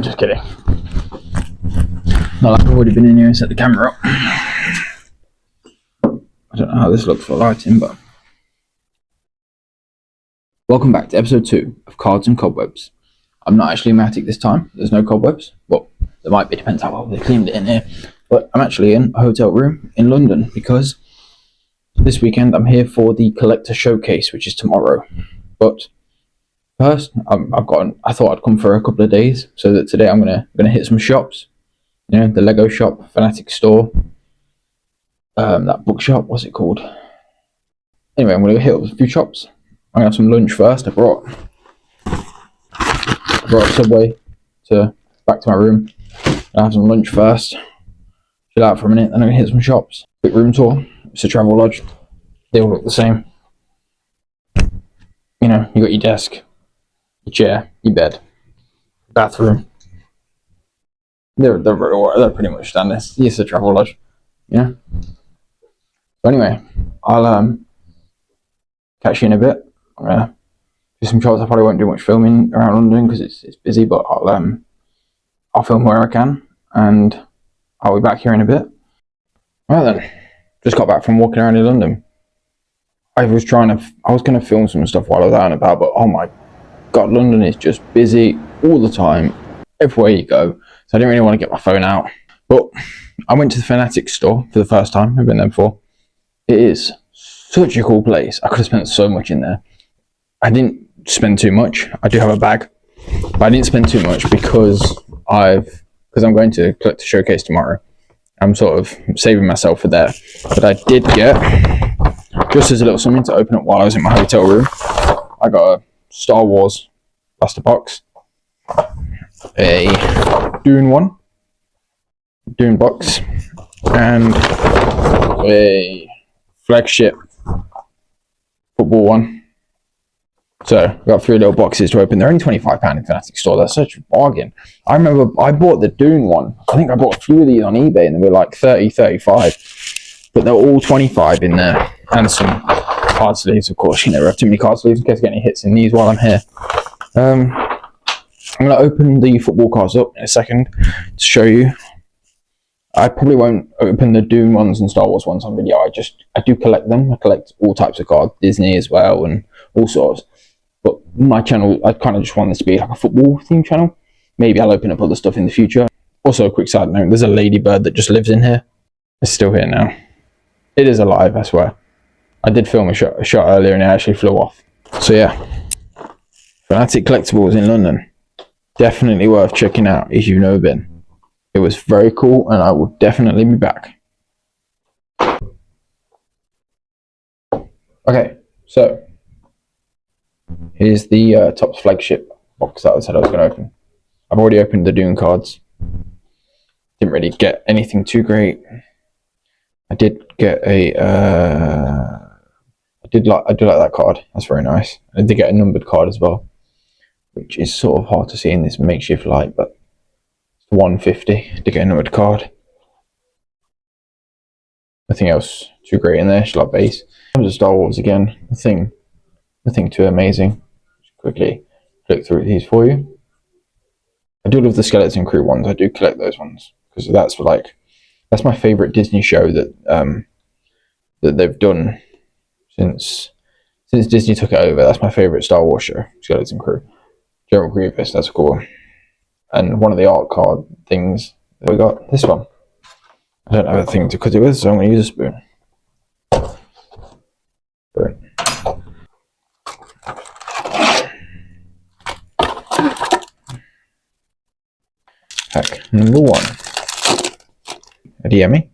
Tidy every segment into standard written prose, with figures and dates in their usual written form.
I'm just kidding. Not like I've already been in here and set the camera up. I don't know how this looks for lighting, but... Welcome back to episode 2 of Cards and Cobwebs. I'm not actually in my attic this time. There's no cobwebs. Well, there might be, depends how well they cleaned it in here. But I'm actually in a hotel room in London because this weekend I'm here for the collector showcase, which is tomorrow. But first, I thought I'd come for a couple of days, so that today I'm gonna hit some shops. You know, the Lego shop, Fanatic store, that bookshop, what's it called? Anyway, I'm gonna hit up a few shops. I'm gonna have some lunch first. I brought a Subway back to my room. I'll have some lunch first, chill out for a minute, then I'm gonna hit some shops. Quick room tour. It's a travel lodge. They all look the same. You know, you got your desk, your chair, your bed, bathroom. They're pretty much standard. It's a travel lodge, yeah. So anyway, I'll catch you in a bit. I'm gonna do some shots. I probably won't do much filming around London because it's busy, but I'll film where I can, and I'll be back here in a bit. Right then, just got back from walking around in London. I was gonna film some stuff while I was out and about, but oh my god, London is just busy all the time, everywhere you go. So I didn't really want to get my phone out. But I went to the Fanatic store for the first time. I've been there before. It is such a cool place. I could have spent so much in there. I didn't spend too much. I do have a bag, but I didn't spend too much because I'm going to collect the showcase tomorrow. I'm sort of saving myself for that. But I did get, just as a little something to open up while I was in my hotel room, I got a Star Wars blaster box, a Dune box, and a flagship football one. So I've got 3 little boxes to open. They're only £25 in Fanatic store. That's such a bargain. I remember I bought the Dune one. I think I bought a few of these on eBay and they were like 30, 35. But they're all 25 in there. And some card sleeves, of course. You never have too many card sleeves in case I get any hits in these while I'm here. I'm going to open the football cards up in a second to show you. I probably won't open the Dune ones and Star Wars ones on video. I do collect them. I collect all types of cards, Disney as well, and all sorts. But my channel, I kind of just want this to be like a football themed channel. Maybe I'll open up other stuff in the future. Also, a quick side note, there's a ladybird that just lives in here. It's still here now. It is alive, I swear. I did film a shot earlier and it actually flew off. So yeah, Fanatic Collectibles in London. Definitely worth checking out if you've never been. It was very cool and I will definitely be back. Okay, so here's the Topps flagship box that I said I was going to open. I've already opened the Dune cards. Didn't really get anything too great. I did get a I do like that card. That's very nice. I did get a numbered card as well, which is sort of hard to see in this makeshift light, but it's 150 to get a numbered card. Nothing else too great in there. Just like base. In terms of Star Wars again, nothing too amazing. Just quickly click through these for you. I do love the Skeleton Crew ones. I do collect those ones because that's my favorite Disney show that they've done since Disney took it over. That's my favorite Star Wars show, Skeleton Crew. General Grievous, that's cool. And one of the art card things that we got, this one. I don't have a thing to cut it with, so I'm going to use a spoon. Spoon. Pack number 1. Adeyemi,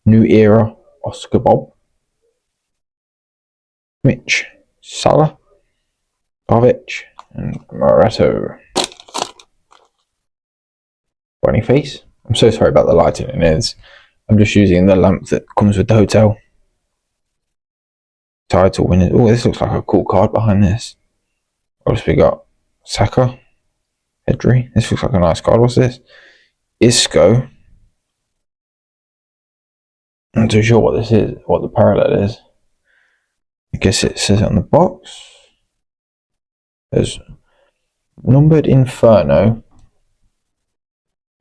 New Era Oscar Bob, Mitch, Salah, Bovic, and Morato. Funny face. I'm so sorry about the lighting. I'm just using the lamp that comes with the hotel. Title winners. Oh, this looks like a cool card behind this. What else we got? Saka, Pedri. This looks like a nice card. What's this? Isco. I'm not too sure what this is, what the parallel is. I guess it says it on the box. There's numbered Inferno,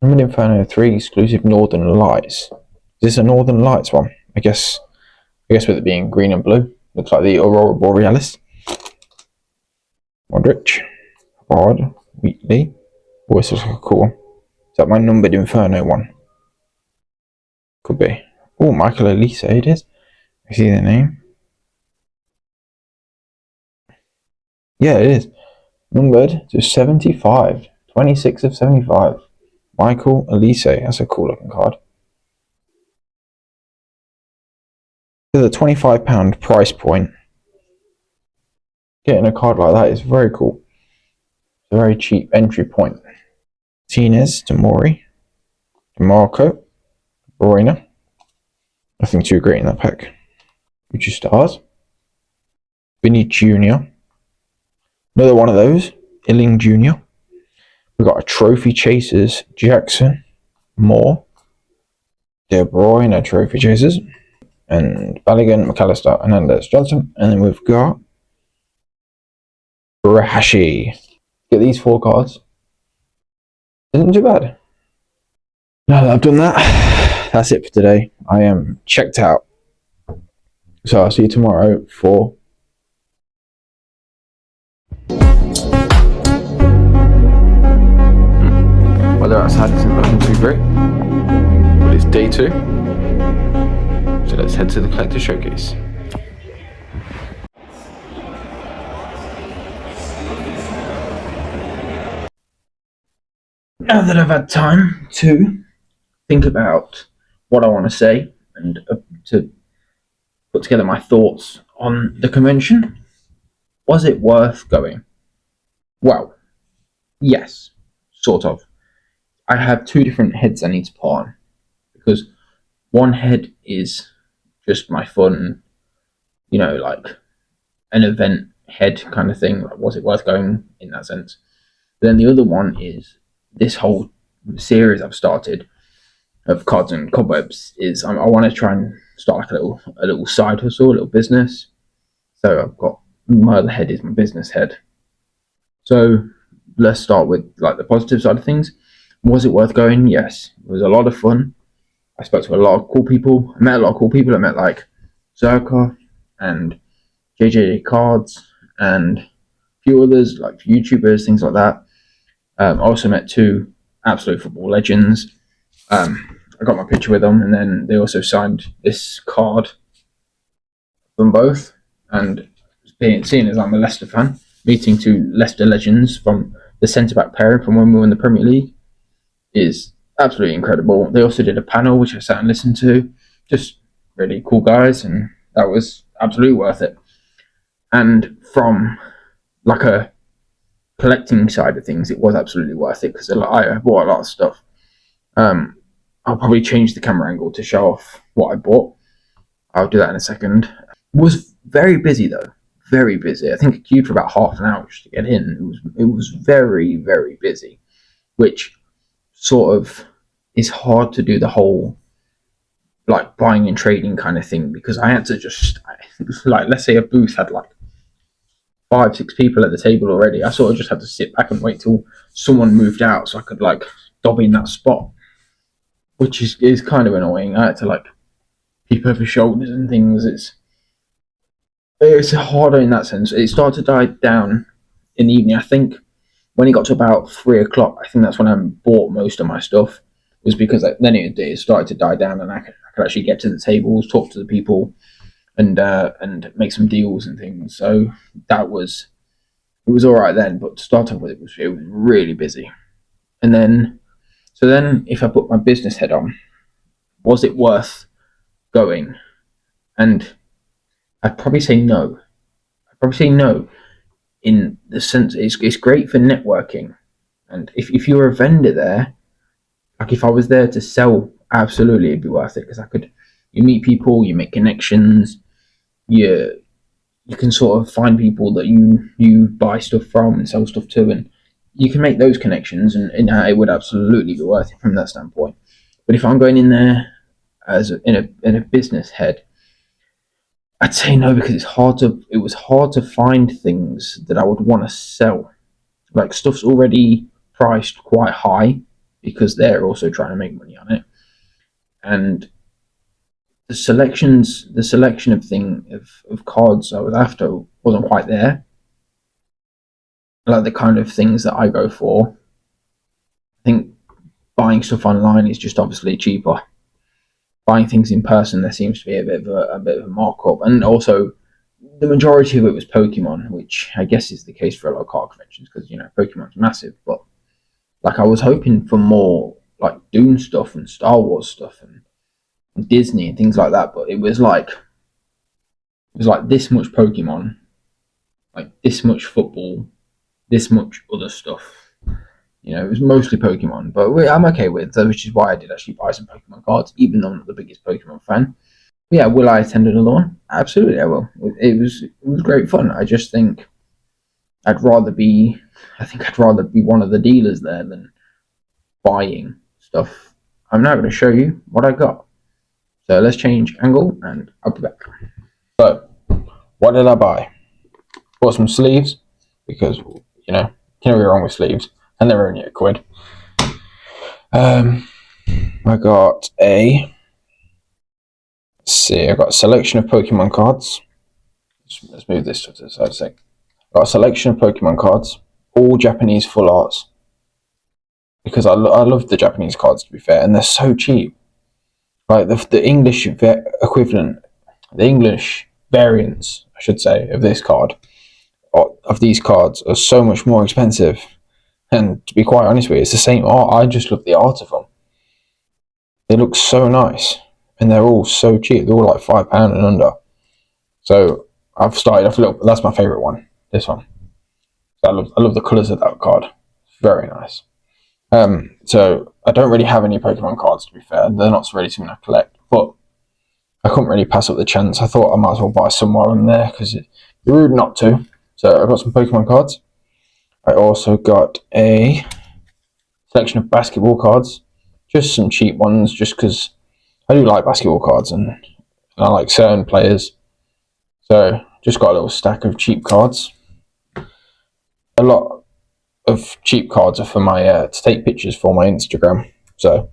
Limited Inferno 3 exclusive Northern Lights. Is this a Northern Lights one? I guess with it being green and blue. Looks like the Aurora Borealis. Modric. Bard. Wheatley. Oh, this looks like a cool one. Is that my Numbered Inferno one? Could be. Oh, Michael Elise it is. I see the name. Yeah, it is. Numbered to 75. 26 of 75. Michael Elise. That's a cool looking card. There's a £25 price point. Getting a card like that is very cool. It's a very cheap entry point. Martinez, Tamori, DeMarco, Royner. Nothing too great in that pack. Future Stars. Vinny Jr. Another one of those. Illing Jr. We've got a Trophy Chasers, Jackson, Moore, De Bruyne Trophy Chasers, and Balogun, McAllister, Hernandez, Johnson. And then we've got Rahashi. Get these 4 cards. Isn't too bad. Now that I've done that, that's it for today. I am checked out. So I'll see you tomorrow for weather outside isn't looking too great, but it's day 2. So let's head to the collector showcase. Now that I've had time to think about what I want to say and to put together my thoughts on the convention, was it worth going? Well, yes, sort of. I have 2 different heads I need to put on, because one head is just my fun, like an event head kind of thing. Like, was it worth going in that sense? But then the other one is this whole series I've started of Cards and Cobwebs. Is I want to try and start like a little side hustle, a little business. So I've got my other head is my business head. So let's start with like the positive side of things. Was it worth going? Yes, it was a lot of fun. I spoke to a lot of cool people. I met a lot of cool people. I met like Zerka and JJ Cards and a few others, like YouTubers, things like that. I also met 2 absolute football legends. I got my picture with them, and then they also signed this card from both. And seeing as I'm a Leicester fan, meeting 2 Leicester legends from the centre-back pairing from when we were in the Premier League is absolutely incredible. They also did a panel, which I sat and listened to. Just really cool guys, and that was absolutely worth it. And from like a collecting side of things, it was absolutely worth it, because I bought a lot of stuff. I'll probably change the camera angle to show off what I bought. I'll do that in a second. Was very busy though, very busy. I think I queued for about half an hour just to get in. It was very, very busy, which sort of is hard to do the whole like buying and trading kind of thing, because I had to just like, let's say a booth had like 5-6 people at the table already. I sort of just had to sit back and wait till someone moved out so I could like dob in that spot, which is kind of annoying. I had to like peep over shoulders and things. It's harder in that sense. It started to die down in the evening. I think when it got to about 3 o'clock, I think that's when I bought most of my stuff. Was because then it started to die down, and I could actually get to the tables, talk to the people, and make some deals and things. So it was all right then. But to start off with, it was really busy. And then if I put my business head on, was it worth going? And I'd probably say no. In the sense it's great for networking, and if you're a vendor there, like if I was there to sell, absolutely it'd be worth it, because you meet people, you make connections, you can sort of find people that you buy stuff from and sell stuff to, and you can make those connections, and it would absolutely be worth it from that standpoint. But if I'm going in there in a business head, I'd say no, because it was hard to find things that I would want to sell. Like, stuff's already priced quite high, because they're also trying to make money on it. And the selection of cards I was after wasn't quite there. Like the kind of things that I go for. I think buying stuff online is just obviously cheaper. Buying things in person, there seems to be a bit of a markup, and also the majority of it was Pokemon, which I guess is the case for a lot of card conventions because Pokemon's massive. But like I was hoping for more like Dune stuff and Star Wars stuff and Disney and things like that, but it was like this much Pokemon, like this much football, this much other stuff. It was mostly Pokemon, but I'm okay with it, which is why I did actually buy some Pokemon cards, even though I'm not the biggest Pokemon fan. But yeah, will I attend another one? Absolutely, I will. It was great fun. I just think I'd rather be one of the dealers there than buying stuff. I'm now going to show you what I got. So let's change angle, and I'll be back. So, what did I buy? Bought some sleeves because can't go wrong with sleeves. And they're only £1. I got a selection of Pokemon cards. Let's move this to the side a sec. Got a selection of Pokemon cards, all Japanese full arts. Because I love the Japanese cards, to be fair, and they're so cheap. Like the English equivalent, the English variants, I should say, of this card, of these cards, are so much more expensive. And to be quite honest with you, it's the same art. I just love the art of them. They look so nice, and they're all so cheap. They're all like £5 and under. So I've started off a little. That's my favourite one. This one. I love the colours of that card. It's very nice. So I don't really have any Pokemon cards, to be fair. They're not really something I collect, but I couldn't really pass up the chance. I thought I might as well buy some while I'm there because it'd be rude not to. So I got some Pokemon cards. I also got a selection of basketball cards, just some cheap ones, just because I do like basketball cards and I like certain players. So just got a little stack of cheap cards. A lot of cheap cards are for my to take pictures for my Instagram. So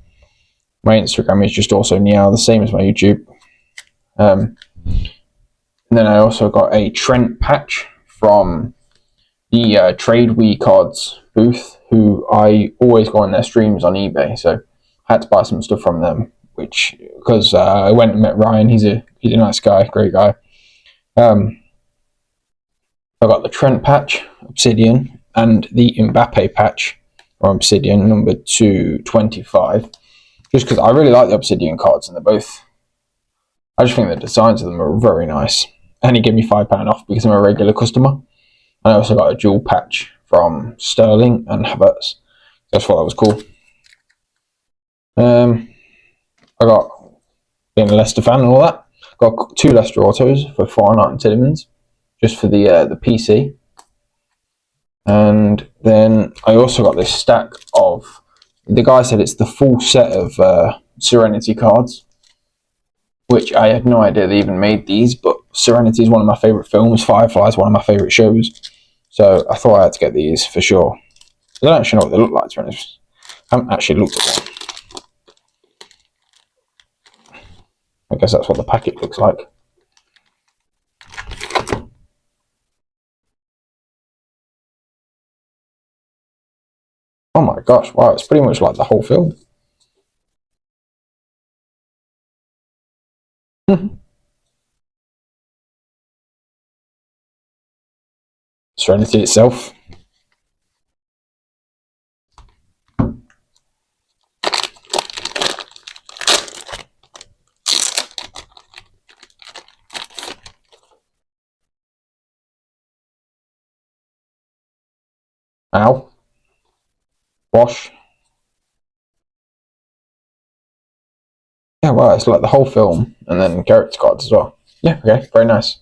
my Instagram is just also KNEOW, the same as my YouTube. And then I also got a Trent patch from the Trade We Cards booth, who I always go on their streams on eBay, so I had to buy some stuff from them, because I went and met Ryan. He's a nice guy, great guy. I got the Trent patch, Obsidian, and the Mbappe patch from Obsidian, number 225, just because I really like the Obsidian cards, and I just think the designs of them are very nice, and he gave me £5 off because I'm a regular customer. I also got a dual patch from Sterling and Havertz. That's thought that was cool. I got, being a Leicester fan and all that, got 2 Leicester autos for Farnhart and Tielemans, just for the PC. And then I also got this stack of, the guy said it's the full set of Serenity cards, which I had no idea they even made these, but Serenity is one of my favourite films. Firefly is one of my favourite shows. So I thought I had to get these for sure. I don't actually know what they look like, to be honest. I haven't actually looked at them. I guess that's what the packet looks like. Oh my gosh, wow, it's pretty much like the whole film. Serenity itself. Ow. Wash. Yeah, wow, it's like the whole film, and then character cards as well. Yeah, okay, very nice.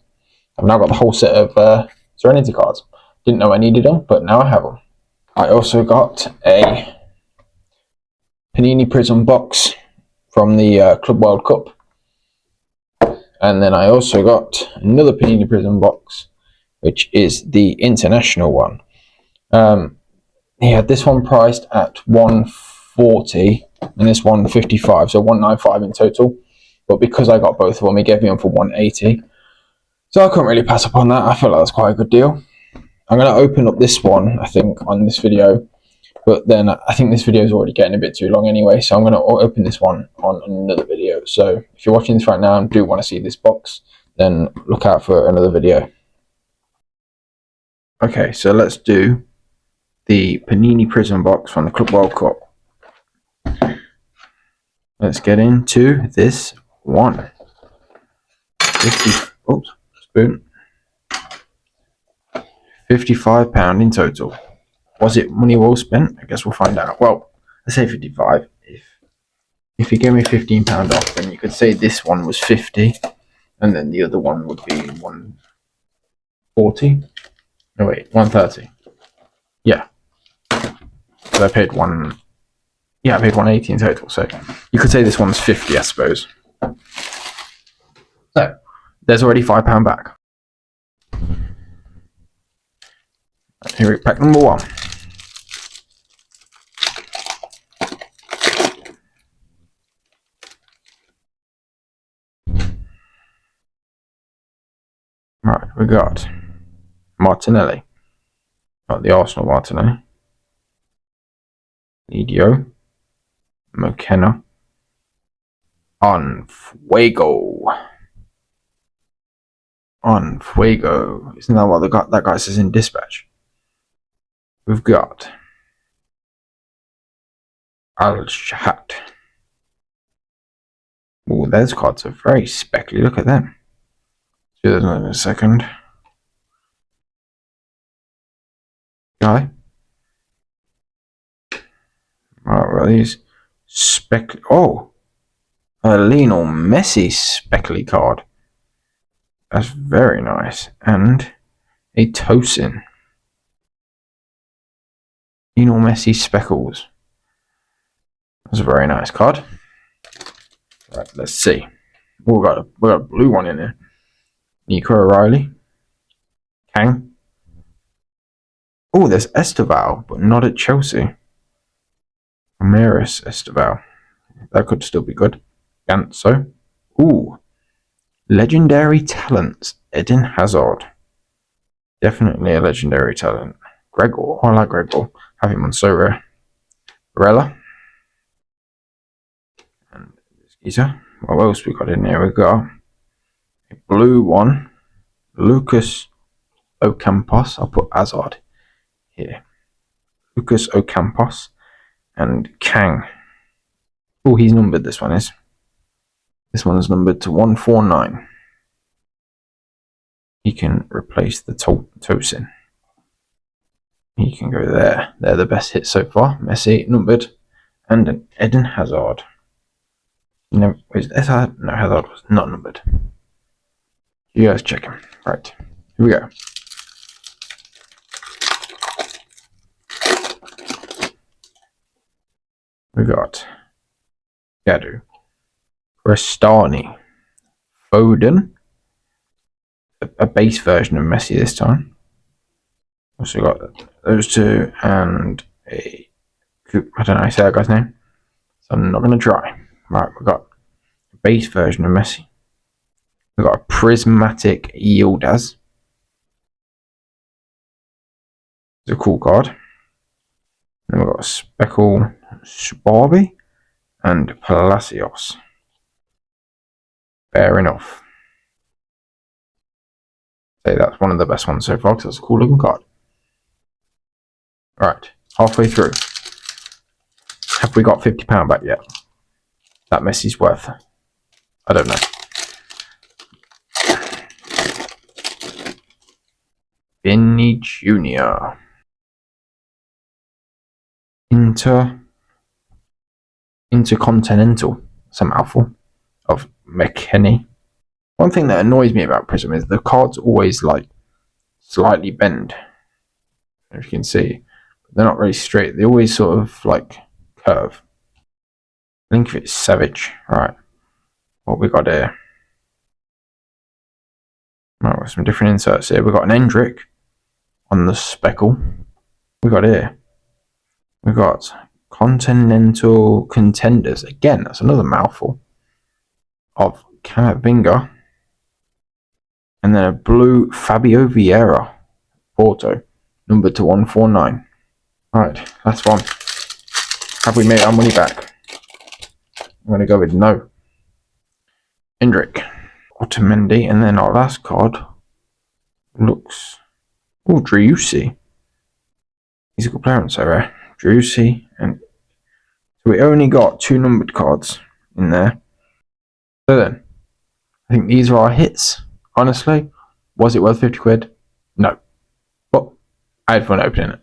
I've now got the whole set of Serenity cards. Didn't know I needed them, but now I have them. I also got a Panini Prism box from the Club World Cup. And then I also got another Panini Prism box, which is the international one. He had this one priced at £1 140 and this one 55, so 195 in total. But because I got both of them, he gave me them for 180. So I couldn't really pass up on that. I felt like that's quite a good deal. I'm going to open up this one, I think, on this video. But then I think this video is already getting a bit too long anyway. So I'm going to open this one on another video. So if you're watching this right now and do want to see this box, then look out for another video. Okay, so let's do the Panini Prism box from the Club World Cup. Let's get into this one. 50, oops, spoon. £55 in total. Was it money well spent? I guess we'll find out. Well, let's say 55. If you gave me £15 off, then you could say this one was 50, and then the other one would be 140. No wait, 130. Yeah. So I paid one. Yeah, I paid 180 in total. So you could say this one's 50, I suppose. So there's already £5 back. Here we pack number one. Right, we got Martinelli. Got the Arsenal Martinelli. Lidio. McKenna. On Fuego. Isn't that what that guy says in Dispatch? We've got Al-Shahat. Oh, those cards are very speckly. Look at them. See those in a second. Guy. Right, well, these speckly. Oh, a Lionel Messi speckly card. That's very nice. And a Tosin. Lionel Messi speckles. That's a very nice card. Right, let's see. Oh, we got a blue one in there. Nico O'Reilly. Kang. Oh, there's Esteval, but not at Chelsea. Ramirez Esteval. That could still be good. Ganso. Ooh. Legendary talents. Eden Hazard. Definitely a legendary talent. Gregor. Oh, I like Gregor. Have him on so rare. Barella. And Giza. What else we got in there? We got a blue one. Lucas Ocampos. I'll put Hazard here. Lucas Ocampos. And Kang. Oh, he's numbered, this one is. This one is numbered to 149. He can replace the Tosin. He can go there. They're the best hits so far. Messi, numbered. And an Eden Hazard. No, is Hazard? No, Hazard was not numbered. You guys check him. Right, here we go. We got Gadu, Restani, Foden, a base version of Messi this time. Also got those two and a, I don't know how to say that guy's name, so I'm not going to try. Right, we got a base version of Messi. We got a prismatic Yildiz. It's a cool card. Then we've got a speckle Sparby and Palacios. Fair enough. Say that's one of the best ones so far because that's a cool looking card. Right, halfway through. Have we got £50 back yet? That Messi's worth. I don't know. Vinny Jr. Intercontinental. It's a mouthful. Of McKenny. One thing that annoys me about Prism is the cards always like slightly bend. As you can see, they're not really straight. They always sort of like curve. I think if it's Savage. Right. What we got here? Right, with some different inserts here. We got an Endrick on the speckle. We got here. We got Continental Contenders. Again, that's another mouthful. Of Camavinga. And then a blue Fabio Vieira. Porto. Number to 149. Alright, last one. Have we made our money back? I'm going to go with no. Hendrick. Otamendi. And then our last card looks... Oh, Driussi. He's a good player on Sarah. Driussi. And so we only got 2 numbered cards in there. So then, I think these are our hits. Honestly, was it worth 50 quid? No. But I had fun opening it.